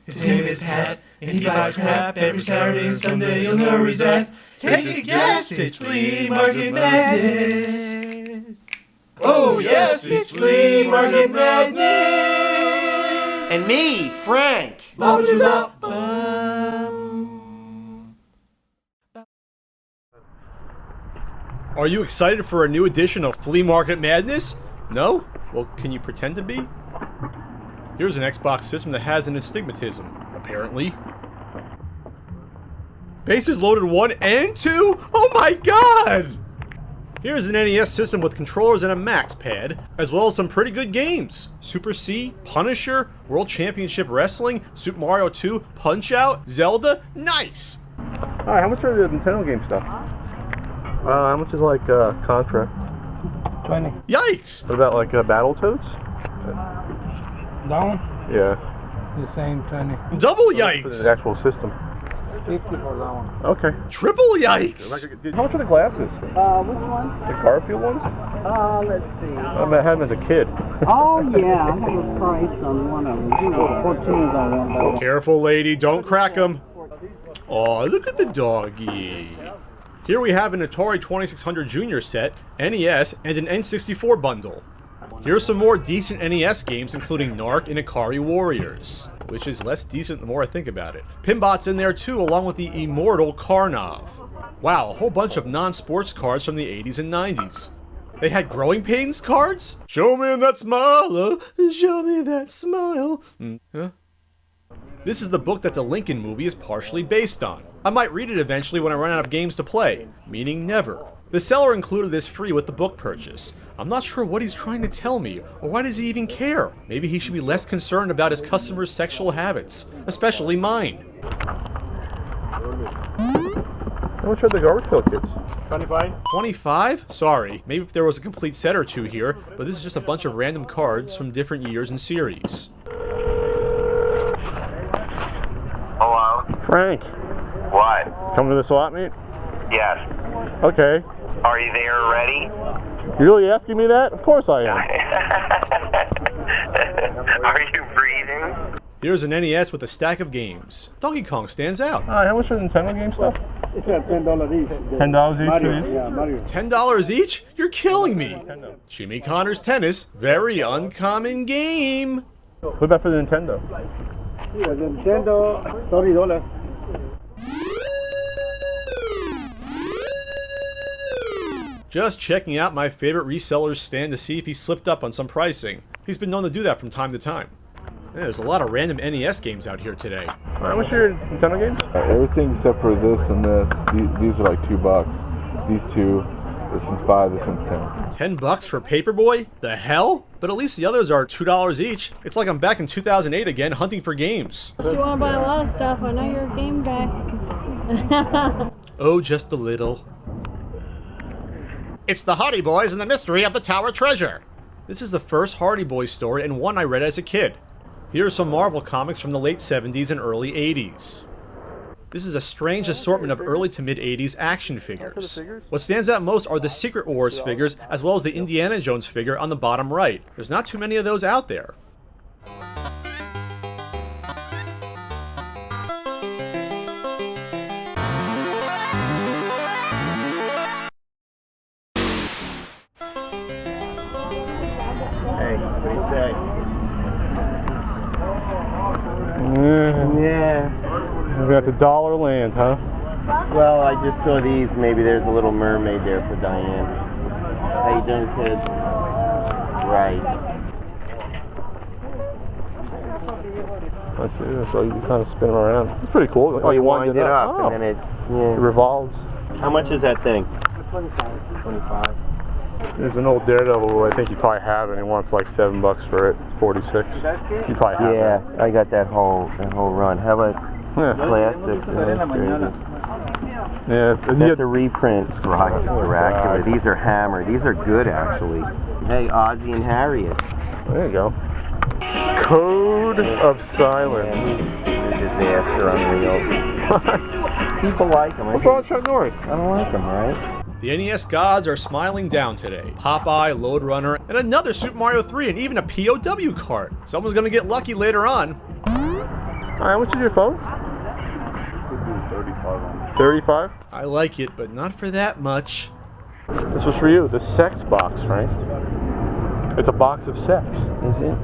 His name is Pat, and he buys crap every Saturday and Sunday. You'll know where he's at. Take a guess, it's Flea Market Madness. Oh yes, it's Flea Market Madness. And me, Frank. Are you excited for a new edition of Flea Market Madness? No? Well, can you pretend to be? Here's an Xbox system that has an astigmatism, apparently. Bases loaded 1 and 2? Oh my god! Here's an NES system with controllers and a max pad, as well as some pretty good games. Super C, Punisher, World Championship Wrestling, Super Mario 2, Punch-Out, Zelda, nice! Alright, how much are the Nintendo game stuff? How much is like Contra? 20. Yikes! What about like Battletoads? That one? Yeah. The same 20. Double For yikes! the actual system. 50 for that one. Okay. Triple yikes! How much are the glasses? Which one? The Garfield ones? Let's see. I had them as a kid. Oh, yeah, I have a price on one of them. You know, 14s on one. Careful, lady, don't crack them. Aw, look at the doggy. Here we have an Atari 2600 Junior set, NES, and an N64 bundle. Here's some more decent NES games, including Narc and Ikari Warriors, which is less decent the more I think about it. Pinbot's in there too, along with the immortal Karnov. Wow, a whole bunch of non-sports cards from the 80s and 90s. They had Growing Pains cards? Show me that smile, show me that smile. Huh? This is the book that the Lincoln movie is partially based on. I might read it eventually when I run out of games to play, meaning never. The seller included this free with the book purchase. I'm not sure what he's trying to tell me, or why does he even care? Maybe he should be less concerned about his customers' sexual habits, especially mine. How much are the garbage pail kits? 25. 25? Sorry, maybe if there was a complete set or two here, but this is just a bunch of random cards from different years and series. Hello? Frank, What? come to the swap meet? Yes. Okay. Are you there already? You really asking me that? Of course I am. Are you breathing? Here's an NES with a stack of games. Donkey Kong stands out. Alright, how much are the Nintendo game stuff? It's $10 each. $10 each? Mario, yeah, Mario. $10 each? You're killing me! Jimmy Connor's Tennis, very uncommon game. What about for the Nintendo? Yeah, the Nintendo, $30. Just checking out my favorite reseller's stand to see if he slipped up on some pricing. He's been known to do that from time to time. Yeah, there's a lot of random NES games out here today. How much are your Nintendo games? Everything except for this and this. These are like $2. These two. This one's 5. This one's 10. $10 for Paperboy? The hell? But at least the others are $2 each. It's like I'm back in 2008 again, hunting for games. If you want to buy a lot of stuff, I know you're a game guy. Oh, just a little. It's the Hardy Boys and the Mystery of the Tower Treasure. This is the first Hardy Boys story and one I read as a kid. Here are some Marvel comics from the late 70s and early 80s. This is a strange assortment of early to mid 80s action figures. What stands out most are the Secret Wars figures as well as the Indiana Jones figure on the bottom right. There's not too many of those out there. Hey, what do you say? Yeah. We got the dollar land, huh? Well, I just saw these. Maybe there's a little mermaid there for Diane. How you doing, kid? Right. Let's see this. So you can kind of spin around. It's pretty cool. Oh, you wind it up, oh. and then it It revolves. How much is that thing? 25. There's an old Daredevil I think you probably have, and he wants like $7 for it. 46. You probably have Yeah, that. I got that whole run. How about classics? Yeah, That's a reprint. Dracula. These are Hammer. These are good, actually. Hey, Ozzy and Harriet. There you go. Code of Silence. They're a disaster on wheels. People like them. What's wrong with Chuck Norris? I don't like them, right? The NES gods are smiling down today. Popeye, Lode Runner, and another Super Mario 3, and even a POW cart. Someone's gonna get lucky later on. How much is your phone? 35. I like it, but not for that much. This was for you, the sex box, right? It's a box of sex. Is it?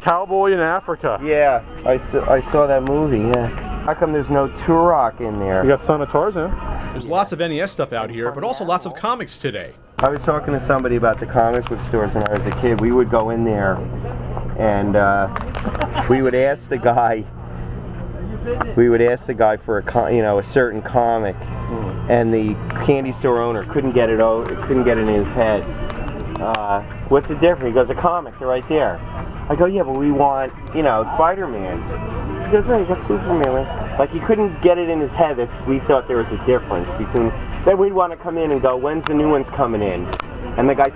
Cowboy in Africa. Yeah, I saw that movie, yeah. How come there's no Turok in there? You got Son of Tarzan. There's lots of NES stuff out here, but also lots of comics today. I was talking to somebody about the comic book stores when I was a kid. We would go in there and we would ask the guy for a certain comic, and the candy store owner couldn't get it in his head. What's the difference? He goes, the comics are right there. I go, yeah, but we want, Spider-Man. He goes, no, you got Superman. Like, he couldn't get it in his head that we thought there was a difference between, then we'd want to come in and go, when's the new ones coming in? And the guy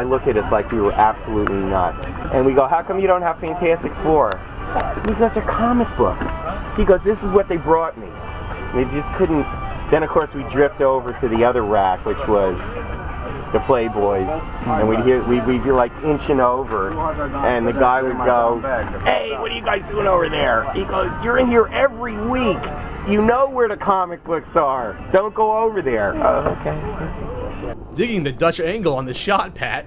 looked at us like we were absolutely nuts. And we go, how come you don't have Fantastic Four? He goes, they're comic books. He goes, this is what they brought me. They just couldn't. Then, of course, we drift over to the other rack, which was the Playboys, and we'd be like inching over, and the guy would go, hey, what are you guys doing over there? He goes, you're in here every week. You know where the comic books are. Don't go over there. Oh, okay. Digging the Dutch angle on the shot, Pat.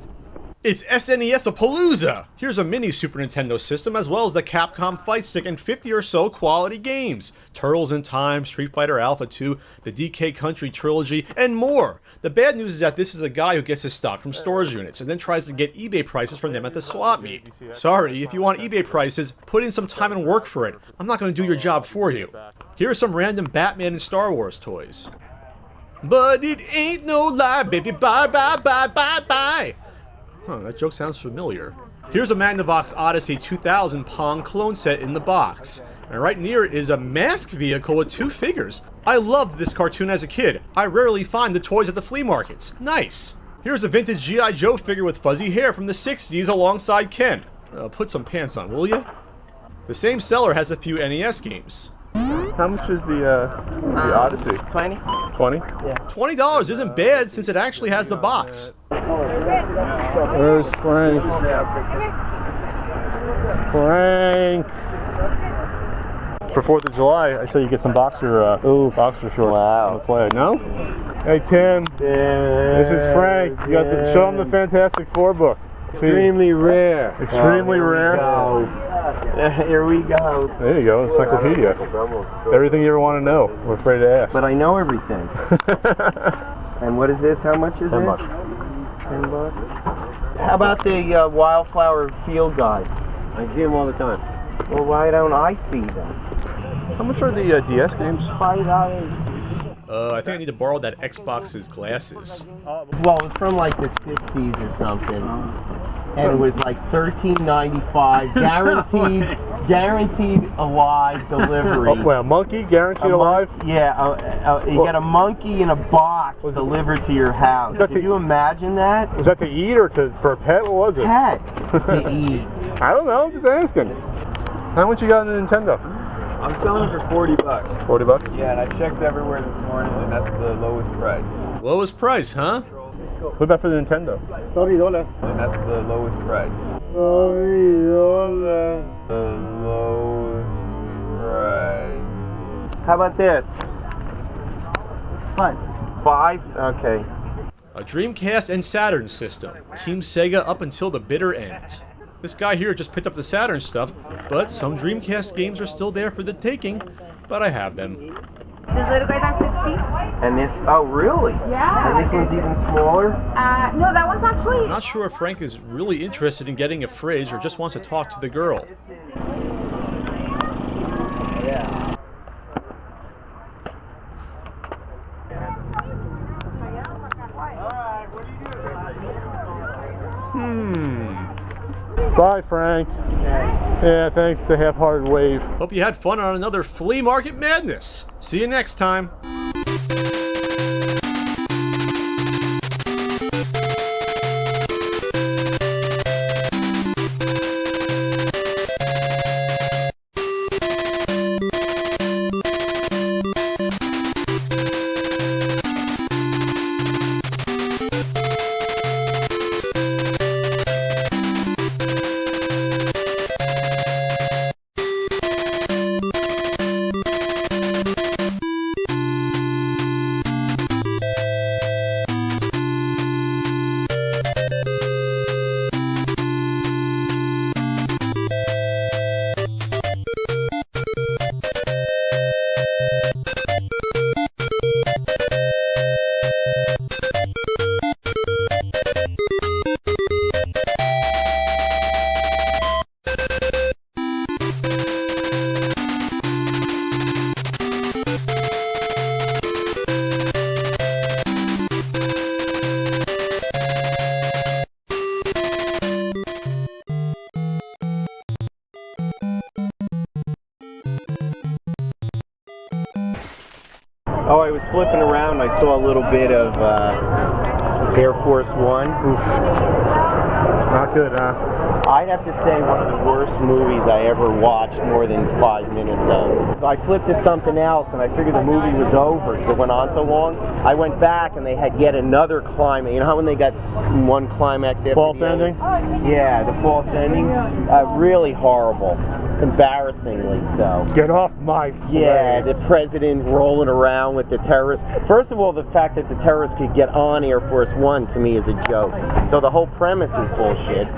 It's SNES-a-Palooza! Here's a mini Super Nintendo system as well as the Capcom Fight Stick and 50 or so quality games. Turtles in Time, Street Fighter Alpha 2, the DK Country Trilogy, and more. The bad news is that this is a guy who gets his stock from storage units and then tries to get eBay prices from them at the swap meet. Sorry, if you want eBay prices, put in some time and work for it. I'm not going to do your job for you. Here are some random Batman and Star Wars toys. But it ain't no lie, baby, bye, bye, bye, bye, bye. Huh, that joke sounds familiar. Here's a Magnavox Odyssey 2000 Pong clone set in the box. And right near it is a mask vehicle with 2 figures. I loved this cartoon as a kid. I rarely find the toys at the flea markets. Nice. Here's a vintage G.I. Joe figure with fuzzy hair from the 60s alongside Ken. Put some pants on, will ya? The same seller has a few NES games. How much is the Odyssey? 20. 20? Yeah. $20 isn't bad since it actually has the box. Where's Frank? Frank! For 4th of July, I say you get some boxer shorts on the flag. No? Hey Tim, this is Frank. You got to show him the Fantastic Four book. Extremely rare. Extremely rare. Here we go. There you go, encyclopedia. Everything you ever want to know. We're afraid to ask. But I know everything. And what is this? How much is it? $10. $10. How about the Wildflower Field Guide? I see them all the time. Well, why don't I see them? How much are the DS games? $5. I think I need to borrow that Xbox's glasses. Well, it was from like the 60s or something. And it was like $13.95, guaranteed alive delivery. Oh, well, a monkey guaranteed alive? Yeah, you get a monkey in a box delivered to your house. Could you imagine that? Was that to eat or for a pet? What was it? Pet. To eat. I don't know, I'm just asking. How much you got in the Nintendo? I'm selling it for $40. $40? Yeah, and I checked everywhere this morning, and that's the lowest price. Lowest price, huh? What about for the Nintendo? $30. And that's the lowest price. $30. The lowest price. How about this? What? 5? Okay. A Dreamcast and Saturn system. Team Sega up until the bitter end. This guy here just picked up the Saturn stuff, but some Dreamcast games are still there for the taking, but I have them. This little guy's at 60. And this, oh really? Yeah. And this one's even smaller? No, that one's actually... I'm not sure if Frank is really interested in getting a fridge or just wants to talk to the girl. Bye, Frank. Yeah, thanks. The half-hearted wave. Hope you had fun on another Flea Market Madness. See you next time. Oh, I was flipping around. I saw a little bit of Air Force One. Oof. Not good, huh? I'd have to say one of the worst movies I ever watched more than 5 minutes of. I flipped to something else and I figured the movie was over because it went on so long. I went back and they had yet another climax. You know how when they got one climax after False the ending? other? Yeah, the false ending. Really horrible. Embarrassingly so. Get off my plane. Yeah, the president rolling around with the terrorists. First of all, the fact that the terrorists could get on Air Force One to me is a joke. So the whole premise is bullshit.